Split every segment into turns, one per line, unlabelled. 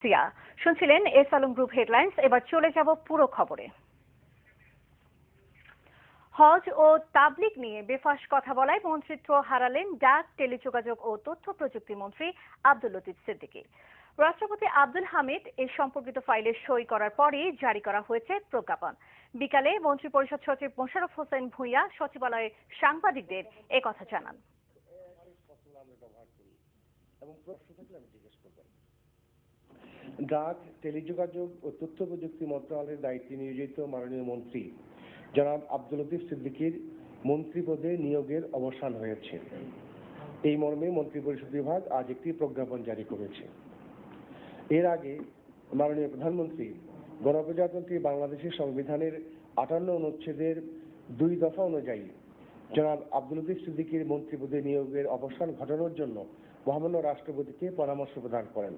তিয়া শুনছিলেন S Alam group headlines. এবার চলে যাব পুরো খবরে। হজ ও তাবলিগ নিয়ে বেফাঁস কথা বলায় মন্ত্রিত্ব হারালেন ডাক, টেলিযোগাযোগ ও তথ্য প্রযুক্তি মন্ত্রী আব্দুল লতিফ সিদ্দিকী। রাষ্ট্রপতি আব্দুল হামিদ এ সম্পর্কিত ফাইলে সই করার পরই জারি করা হয়েছে প্রজ্ঞাপন। বিকালে মন্ত্রিপরিষদ সচিব মোশাররফ হোসেন ভূঁইয়া সচিবালয়ে সাংবাদিকদের একথা জানান।
ডাক, টেলিযোগাযোগ ও তথ্য প্রযুক্তি মন্ত্রণালয়ের দায়িত্বে নিয়োজিত মাননীয় মন্ত্রী জনাব আব্দুল লতিফ সিদ্দিকীর মন্ত্রী পদে নিয়োগের অবসান হয়েছে। এই মর্মে মন্ত্রিপরিষদ বিভাগ আজ একটি প্রজ্ঞাপন জারি করেছে। এর আগে মাননীয় প্রধানমন্ত্রী গণপ্রজাতন্ত্রী বাংলাদেশের সংবিধানের ৫৮ অনুচ্ছেদের ২ দফা অনুযায়ী জনাব আব্দুল লতিফ সিদ্দিকীর মন্ত্রী পদে নিয়োগের অবসান ঘটানোর জন্য মহামান্য রাষ্ট্রপতিকে পরামর্শ প্রদান করেন।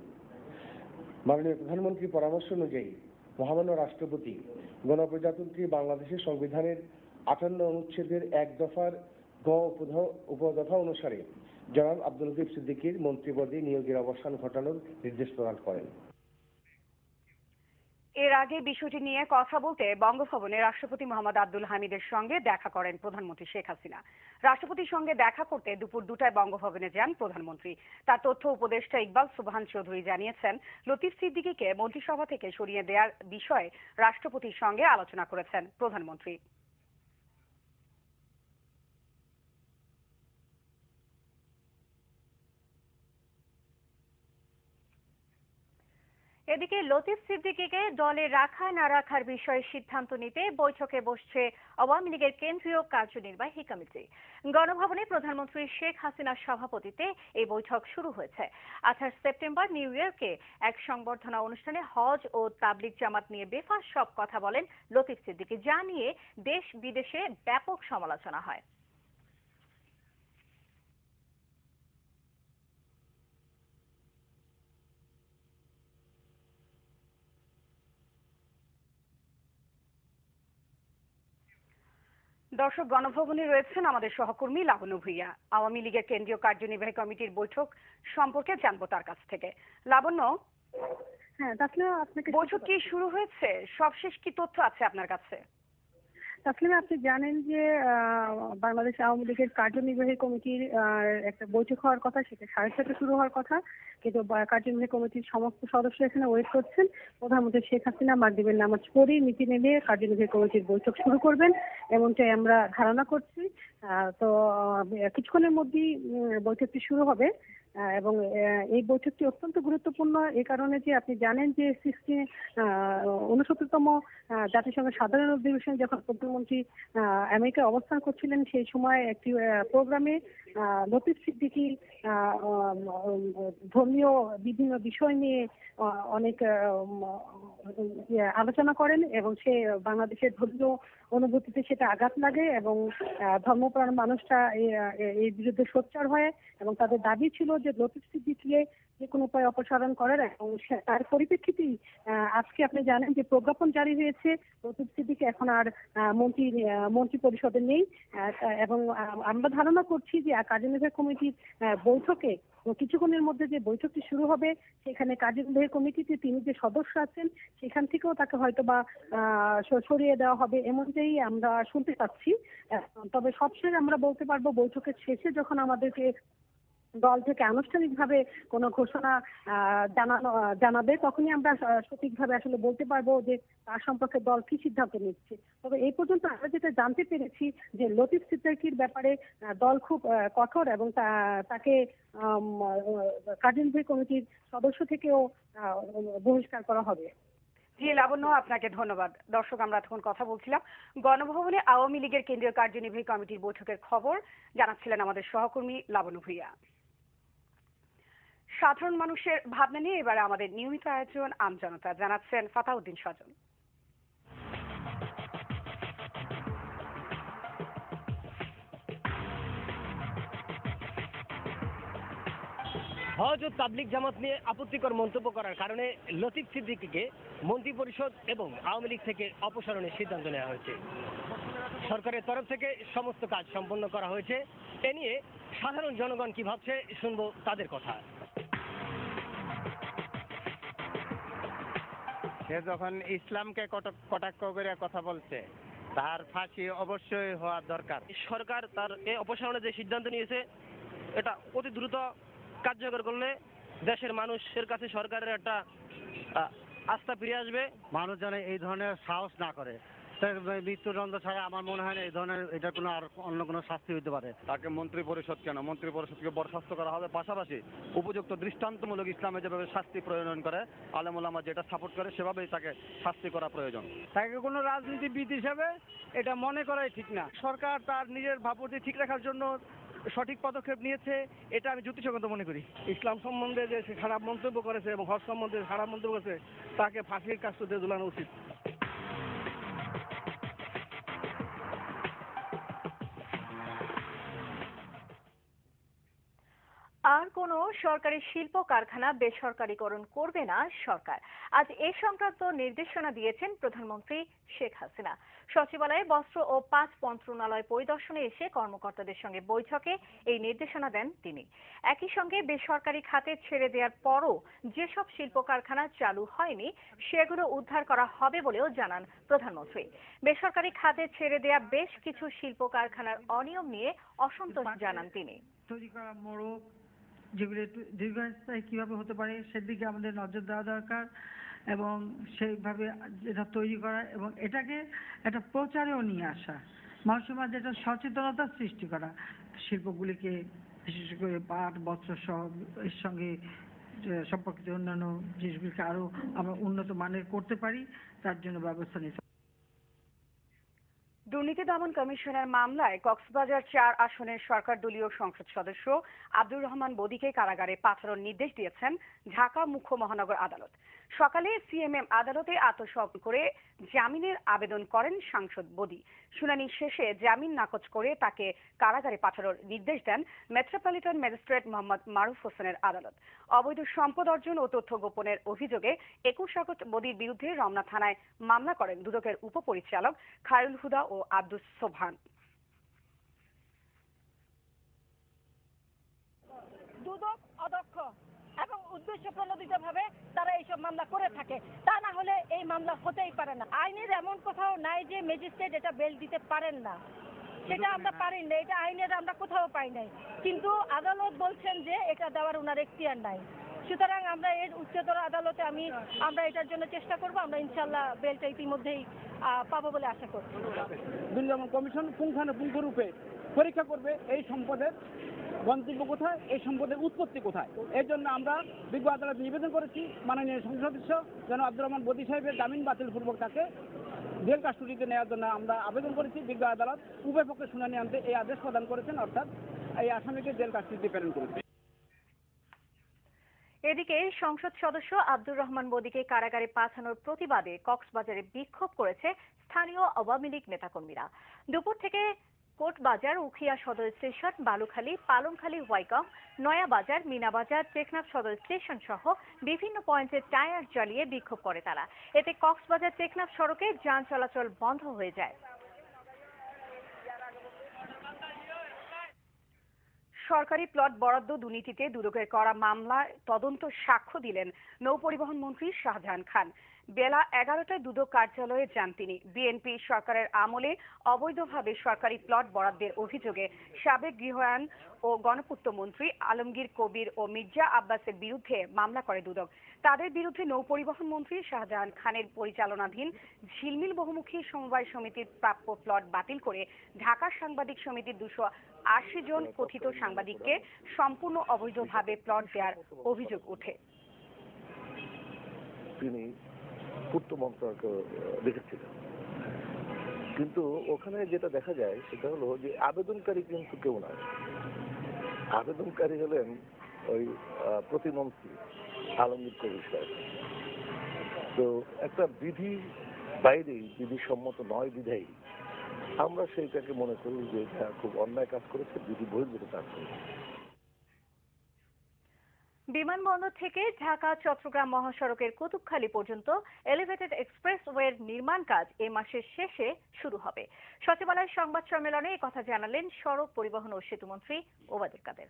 মাননীয় প্রধানমন্ত্রীর পরামর্শ অনুযায়ী মহামান্য রাষ্ট্রপতি গণপ্রজাতন্ত্রী বাংলাদেশের সংবিধানের ৫৮ অনুচ্ছেদের ১ দফার গ উপদফা অনুসারে জনাব আব্দুল লতিফ সিদ্দিকীর মন্ত্রী পদে নিয়োগের অবসান ঘটানোর নির্দেশ প্রদান করেন।
এর আগে বিষয়টি নিয়ে কথা বলতে বঙ্গভবনে রাষ্ট্রপতি মোহাম্মদ আব্দুল হামিদের সঙ্গে দেখা করেন প্রধানমন্ত্রী শেখ হাসিনা। রাষ্ট্রপতির সঙ্গে দেখা করতে দুপুর ২টায় বঙ্গভবনে যান প্রধানমন্ত্রী। তার তথ্য উপদেষ্টা ইকবাল সুবহান চৌধুরী জানিয়েছেন, লতিফ সিদ্দিকীকে মন্ত্রিসভা থেকে সরিয়ে দেওয়ার বিষয়ে রাষ্ট্রপতির সঙ্গে আলোচনা করেছেন প্রধানমন্ত্রী। এদিকে লতিফ সিদ্দিকীকে দলে রাখা না রাখার বিষয়ে সিদ্ধান্ত নিতে বৈঠকে বসছে আওয়ামী লীগের কেন্দ্রীয় কার্যনির্বাহী কমিটি। গণভবনে প্রধানমন্ত্রী শেখ হাসিনার সভাপতিত্বে এই বৈঠক শুরু হয়েছে। ২৮ সেপ্টেম্বর নিউ ইয়র্কে এক সংবর্ধনা অনুষ্ঠানে হজ ও তাবলিগ জামাত নিয়ে বেফাঁস সব কথা বলেন লতিফ সিদ্দিকী, যা নিয়ে দেশ বিদেশে ব্যাপক সমালোচনা হয়। দর্শক, গণভবনে রয়েছেন আমাদের সহকর্মী লাবণ্য ভূঁইয়া। আওয়ামী লীগের কেন্দ্রীয় কার্যনির্বাহী কমিটির বৈঠক সম্পর্কে জানবো তার কাছ থেকে। লাবণ্য,
হ্যাঁ, তাসলিমা, আপনাকে
বৈঠক কি শুরু হয়েছে? সবশেষ কি তথ্য আছে আপনার কাছে?
তাসলিমা, আপনি জানেন যে বাংলাদেশ আওয়ামী লীগের কার্যনির্বাহী কমিটির একটা বৈঠক হওয়ার কথা, সেটা 7:30 শুরু হওয়ার কথা, কিন্তু কার্যনির্বাহী কমিটির সমস্ত সদস্য এখানে ওয়েট করছেন। প্রধানমন্ত্রী শেখ হাসিনা মাগরিবের নামাজ পড়েই মিটিংয়ে নিয়ে কার্যনির্বাহী কমিটির বৈঠক শুরু করবেন, এমনটাই আমরা ধারণা করছি। তো কিছুক্ষণের মধ্যেই বৈঠকটি শুরু হবে এবং এই বৈঠকটি অত্যন্ত গুরুত্বপূর্ণ এই কারণে যে আপনি জানেন যে 69তম জাতিসংঘের সাধারণ অধিবেশনে যখন প্রধানমন্ত্রী আমেরিকায় অবস্থান করছিলেন, সেই সময় একটি প্রোগ্রামে লতিফ সিদ্দিকী ধর্মীয় বিভিন্ন বিষয় নিয়ে অনেক আলোচনা করেন এবং সে বাংলাদেশের ধর্মীয় অনুভূতিতে সেটা আঘাত লাগে এবং ধর্মপ্রাণ মানুষটা এর বিরুদ্ধে সোচ্চার হয় এবং তাদের দাবি ছিল যে লতিফ সিদ্দিকীকে যে কোনো উপায়ে অপসারণ করার। এবং তার পরিপ্রেক্ষিতেই আজকে আপনি জানেন যে প্রজ্ঞাপন জারি হয়েছে, লতিফ সিদ্দিকী এখন আর মন্ত্রী পরিষদে নেই এবং আমরা ধারণা করছি যে কার্যনির্বাহী কমিটির বৈঠকে কিছুক্ষণের মধ্যে যে বৈঠকটি শুরু হবে, সেখানে কার্যনির্বাহী কমিটিতে তিনি যে সদস্য আছেন সেখান থেকেও তাকে হয়তো বা সরিয়ে দেওয়া হবে, এমনটাই আমরা শুনতে পাচ্ছি। তবে সবশেষ আমরা বলতে পারবো বৈঠকের শেষে যখন আমাদেরকে দল থেকে আনুষ্ঠানিকভাবে কোনো ঘোষণা জানাবে, তখনই আমরা সঠিকভাবে আসলে বলতে পারবো যে তার সম্পর্কে দল কি সিদ্ধান্ত নিচ্ছে। তবে এই পর্যন্ত আমরা যেটা জানতে পেরেছি যে লতিফ সিদ্দিকীর ব্যাপারে দল খুব কঠোর এবং তাকে কার্যনির্বাহী কমিটির সদস্য থেকেও বহিষ্কার করা হবে।
জি লাবণ্য, আপনাকে ধন্যবাদ। দর্শক, আমরা তখন কথা বলছিলাম গণভবনে আওয়ামী লীগের কেন্দ্রীয় কার্যনির্বাহী কমিটির বৈঠকের খবর জানাচ্ছিলেন আমাদের সহকর্মী লাবণ্য ভূঁইয়া। সাধারণ মানুষের ভাবনা নিয়ে এবারে আমাদের নিয়মিত আয়োজন আমজনতা, জানাচ্ছেন ফাতাউদ্দিন সজন।
হজ ও তাবলিগ জামাত নিয়ে আপত্তিকর মন্তব্য করার কারণে লতিফ সিদ্দিকীকে মন্ত্রিপরিষদ এবং আওয়ামী লীগ থেকে অপসারণের সিদ্ধান্ত নেওয়া হয়েছে। সরকারের তরফ থেকে সমস্ত কাজ সম্পন্ন করা হয়েছে। এ নিয়ে সাধারণ জনগণ কি ভাবছে শুনবো তাদের কথা।
সে যখন ইসলামকে কটাক্ষ করে কথা বলছে, তার ফাঁসি অবশ্যই হওয়া দরকার।
সরকার তার এই অপসারণের যে সিদ্ধান্ত নিয়েছে এটা অতি দ্রুত কার্যকর করলে দেশের মানুষের কাছে সরকারের একটা আস্থা ফিরে আসবে।
মানুষ যেন এই ধরনের সাহস না করে, মৃত্যুদণ্ড ছাড়া আমার মনে হয় না এই ধরনের এটা কোনো আর অন্য কোনো শাস্তি হতে পারে।
তাকে মন্ত্রী পরিষদ কেন, মন্ত্রী পরিষদকে বরখাস্ত করা হবে, পাশাপাশি উপযুক্ত দৃষ্টান্তমূলক ইসলামে যেভাবে শাস্তি প্রয়োজন করে আলেম ওলামা যেটা সাপোর্ট করে সেভাবেই তাকে শাস্তি করা প্রয়োজন।
তাকে কোনো রাজনীতিবিদ হিসেবে এটা মনে করাই ঠিক না। সরকার তার নিজের ভাবমূর্তি ঠিক রাখার জন্য সঠিক পদক্ষেপ নিয়েছে, এটা আমি যুক্তিসঙ্গত মনে করি। ইসলাম সম্বন্ধে যে সে খারাপ মন্তব্য করেছে এবং হজ সম্বন্ধে খারাপ মন্তব্য করেছে তাকে ফাঁসির কাস্টতে ঝুলানো উচিত।
আর কোনো সরকারি শিল্প কারখানা বেসরকারীকরণ করবে না সরকার। আজ এ সংক্রান্ত নির্দেশনা দিয়েছেন প্রধানমন্ত্রী শেখ হাসিনা। সচিবালয়ে বস্ত্র ও পাট মন্ত্রণালয় পরিদর্শনে এসে কর্মকর্তাদের সঙ্গে বৈঠকে এই নির্দেশনা দেন তিনি। একই সঙ্গে বেসরকারি খাতে ছেড়ে দেওয়ার পরও যেসব শিল্প কারখানা চালু হয়নি সেগুলো উদ্ধার করা হবে বলেও জানান প্রধানমন্ত্রী। বেসরকারি খাতে ছেড়ে দেওয়া বেশ কিছু শিল্প কারখানার অনিয়ম নিয়ে অসন্তোষ জানান তিনি।
তৈরি করা মোড়ক যেগুলি দীর্ঘস্থায়ী কিভাবে হতে পারে সেদিকে আমাদের নজর দেওয়া দরকার এবং সেইভাবে এটা তৈরি করা এবং এটাকে একটা প্রচারেও নিয়ে আসা, মানুষের মাঝে একটা সচেতনতা সৃষ্টি করা, শিল্পগুলিকে বিশেষ করে পাট বস্ত্র সহ এর সঙ্গে সম্পর্কিত অন্যান্য জিনিসগুলিকে আরো আমরা উন্নত মানের করতে পারি তার জন্য ব্যবস্থা নিতে।
দুর্নীতি দমন কমিশনের মামলায় কক্সবাজার ৪ আসনের সরকার দলীয় সংসদ সদস্য আব্দুর রহমান বদিকে কারাগারে পাঠানোর নির্দেশ দিয়েছেন ঢাকা মুখ্য মহানগর আদালত। সকালে সিএমএম আদালতে আত্মসমর্পণ করে জামিনের আবেদন করেন সাংসদ বদি। শুনানি শেষে জামিন নাকচ করে তাকে কারাগারে পাঠানোর নির্দেশ দেন মেট্রোপলিটন ম্যাজিস্ট্রেট মোহাম্মদ মারুফ হোসেনের আদালত। অবৈধ সম্পদ অর্জন ও তথ্য গোপনের অভিযোগে ২১ আগস্ট বদির বিরুদ্ধে রমনা থানায় মামলা করেন দুদকের উপপরিচালক খায়রুল হুদা ও আব্দুস সোবহান।
দুদক অদক্ষ এবং উদ্দেশ্য প্রণোদিতভাবে তারা এইসব মামলা করে থাকে, তা না হলে এই মামলা হতেই পারে না। আইনের এমন কোথাও নাই যে ম্যাজিস্ট্রেট এটা বেল দিতে পারেন না, সেটা আমরা পারি না, এটা আইনের আমরা কোথাও পাই নাই, কিন্তু আদালত বলছেন যে এটা দেওয়ার ওনার এখতিয়ার নাই। সুতরাং আমরা এর উচ্চতর আদালতে আমরা এটার জন্য চেষ্টা করব, আমরা ইনশাল্লাহ বেলটা ইতিমধ্যেই পাবো বলে আশা করছি।
দুর্নীতি দমন কমিশন পুঙ্খানুপুঙ্খ রূপে পরীক্ষা করবে এই সম্পদের গন্তব্য কোথায়, এই সম্পদের উৎপত্তি কোথায়। এর জন্য আমরা বিজ্ঞ আদালতে নিবেদন করেছি মাননীয় সংসদ সদস্য যেন আব্দুর রহমান বদি সাহেবের জামিন বাতিল পূর্বক তাকে জেল কাস্টডিতে নেওয়ার জন্য আমরা আবেদন করেছি। বিজ্ঞ আদালত উভয় পক্ষে শুনানি আনতে এই আদেশ প্রদান করেছেন, অর্থাৎ এই আসামিকে জেল কাস্টডিতে প্রেরণ করেছে।
এদিকে সংসদ সদস্য আব্দুর রহমান বদিকে কারাগারে পাঠানোর প্রতিবাদে কক্সবাজারে বিক্ষোভ করেছে স্থানীয় আওয়ামী লীগ নেতাকর্মীরা। দুপুর থেকে কোটবাজার, উখিয়া সদর স্টেশন, বালুখালী, পালংখালী, হোয়াইকং, নয়াবাজার, মিনাবাজার, টেকনাফ সদর স্টেশন সহ বিভিন্ন পয়েন্টে টায়ার জ্বালিয়ে বিক্ষোভ করে তারা। এতে কক্সবাজার টেকনাফ সড়কে যান চলাচল বন্ধ হয়ে যায়। সরকারি প্লট বরাদ্দ দুর্নীতিতে দুদকের করা মামলায় তদন্ত সাক্ষ্য দিলেন নৌপরিবহন মন্ত্রী শাহজাহান খান। বেলা 11টায় দুদক কার্যালয়ে যান তিনি। বিএনপি সরকারের আমলে অবৈধভাবে সরকারি প্লট বরাদ্দের অভিযোগে সাবেক গৃহায়ন ও গণপূর্ত মন্ত্রী আলমগীর কবির ও মির্জা আব্বাসের বিরুদ্ধে মামলা করে দুদক। তাদের বিরুদ্ধে নৌপরিবহন মন্ত্রী শাহজাহান খানের পরিচালনাধীন ঝিলমিল বহুমুখী সমবায় সমিতির প্রাপ্য প্লট বাতিল করে ঢাকা সাংবাদিক সমিতির 280 জন কথিত সাংবাদিককে সম্পূর্ণ অবৈধভাবে প্লট দেওয়ার অভিযোগ ওঠে।
তিনি পূর্ত মন্ত্রণালয়কে দেখেছিলেন, কিন্তু ওখানে যেটা দেখা যায় সেটা হলো যে আবেদনকারী কিন্তু কেউ নয়। আবেদনকারী হলেন ওই প্রতিমন্ত্রী আলমগীর কবির সাহেব। তো একটা বিধির বাইরেই, বিধিসম্মত নয় বিধায়ী আমরা সেইটাকে মনে করি যে এটা খুব অন্যায় কাজ করেছে, বিধি বহির্ভূত কাজ করেছে।
বিমানবন্দর থেকে ঢাকা চট্টগ্রাম মহাসড়কের কুতুবখালী পর্যন্ত এলিভেটেড এক্সপ্রেসওয়ের নির্মাণ কাজ এই মাসের শেষে শুরু হবে। সচিবালয় সংবাদ সম্মেলনে এই কথা জানালেন সড়ক পরিবহন ও সেতুমন্ত্রী ওবায়দুল কাদের।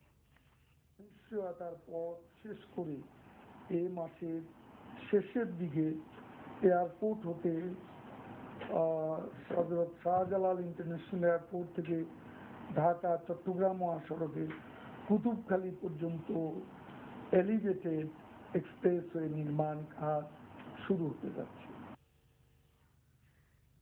নিশ্চয়তার পর শেষ করে এই মাসের শেষের দিকে এয়ারপোর্ট হতে হযরত শাহজালাল ইন্টারন্যাশনাল এয়ারপোর্ট থেকে ঢাকা চট্টগ্রাম মহাসড়কে কুতুবখালী পর্যন্ত এলিভেটেড এক্সপ্রেসওয়ে নির্মাণ কাজ শুরু হতে যাচ্ছে।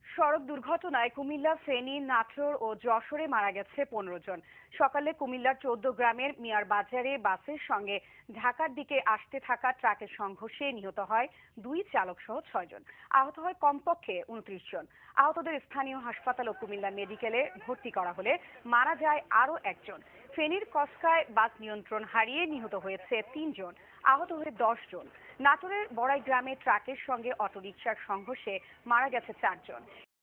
সড়ক দুর্ঘটনায় কুমিল্লা, ফেনী, নাটোর ও যশোরে মারা গেছে 15 জন। সকালে কুমিল্লার 14 গ্রামের মিয়ার বাজারে বাসের সঙ্গে ঢাকার দিকে আসতে থাকা ট্রাকের সংঘর্ষে নিহত হয় 2 চালক সহ 6 জন। আহত হয় কমপক্ষে 29 জন। আহতদের স্থানীয় হাসপাতাল ও কুমিল্লা মেডিকেলে ভর্তি করা হলে মারা যায় আরও একজন। ফেনীর কসকায় বাস নিয়ন্ত্রণ হারিয়ে নিহত হয়েছে 3 জন, আহত হয়ে 10 জন। নাটোরের বড়াই গ্রামে ট্রাকের সঙ্গে অটোরিকশার সংঘর্ষে মারা গেছে 4 জন।